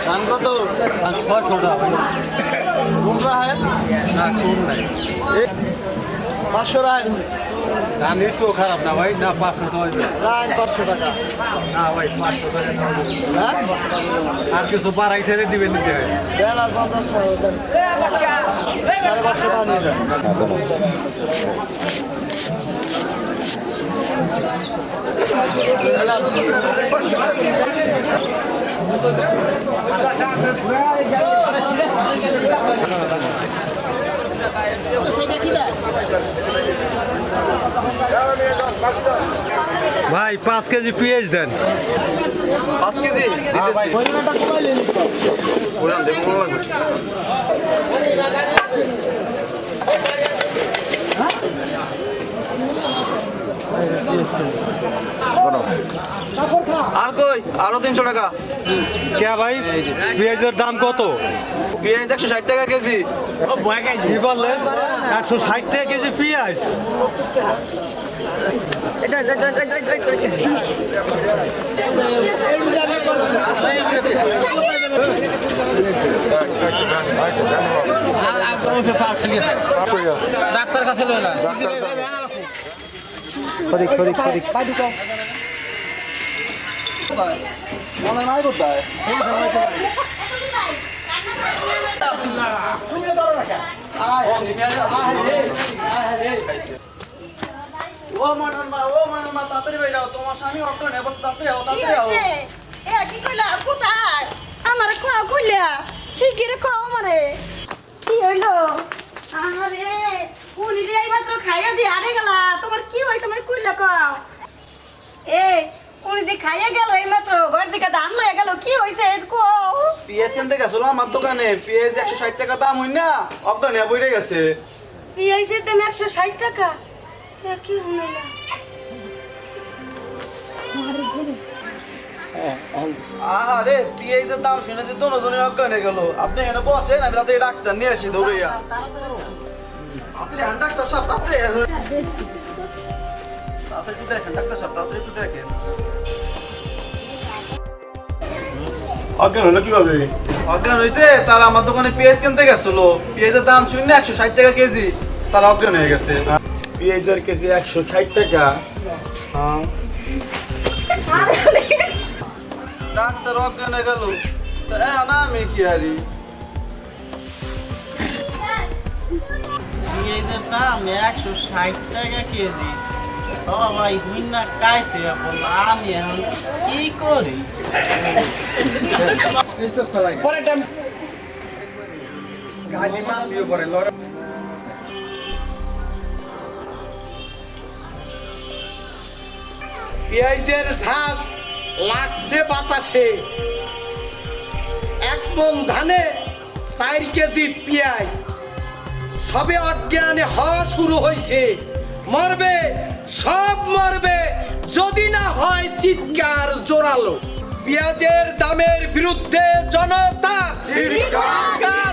ধান কত 500 টাকা কোনটা হয় না কোন নাই 500 টাকা ধান একটু খারাপ না ভাই না 500 টাকা ধান 500 টাকা না ভাই 500 টাকা হ্যাঁ আর কিছু বাড়াই ছেড়ে দিবেন নিতে দেন আর 50 টাকা দেন 550 টাকা নিয়ে যান ভাই 5 কেজি পেঁয়াজ দেন 5 কেজি ভাই পরিমাণটা কমাইলেন ওরান দেবো আর কই আরো 300 টাকা কে ভাই পেঁয়াজের দাম কত পেঁয়াজ 160 টাকা কেজি কি বললেন 160 টাকা কেজি পেঁয়াজ ডাক্তার কাছে লইলা কদিক মনে নাই কোথায় ও মা তাড়াতাড়ি বাইরে আও তোমার স্বামী অজ্ঞান অবস্থা তাড়াতাড়ি আও এ কি কইলা কোথায় আমারে খাওয়া কইলা শিগগির খাও আমারে কি হইলো আরে উনি রে এইমাত্র খাইয়া দি আরে গেলা তোমার কি হইছে আমারে কইলা কও এ উনি দি খাইয়া গেল এইমাত্র ঘর থেকে ধান লইয়া গেল কি হইছে কও পেঁয়াজ কিনতে গেছিল আমার দোকানে পেঁয়াজ 160 টাকা দাম হই না অজ্ঞান হয়ে বইরে গেছে পেঁয়াজের দাম 160 টাকা কি হইলো আরে পেঁয়াজের দাম শুনে যে দুজনে অজ্ঞান হয়ে গেল আপনি এখানে বসেন আমি তাড়াতাড়ি ডাক্তার নিয়ে আসি দৌড়াইয়া তাড়াতাড়ি ডাক্তার সব তাড়াতাড়ি একটু দেখেন ডাক্তার সব তাড়াতাড়ি একটু দেখেন অজ্ঞান হলো কিভাবে অজ্ঞান হয়েছে তারা আমার দোকানে পেঁয়াজ কিনতে গেছিল পেঁয়াজের দাম শুনে 160 টাকা কেজি তারা অজ্ঞান হয়ে গেছে পেঁয়াজের কেজি 160 টাকা ডাক্তার অজ্ঞান হয়ে গেল না আমি কি হারি পেঁয়াজের দাম 160 টাকা কেজি সবাই হুইনা খাইতে আমি এখন কি করি পেঁয়াজের ঝাঁজ লাগছে বাতাসে 1 মণ ধানে 4 কেজি পেঁয়াজ সবে অজ্ঞানে হওয়া শুরু হয়েছে মরবে সব মরবে যদি না হয় চিৎকার জোরালো পেঁয়াজের দামের বিরুদ্ধে জনতা চিৎকার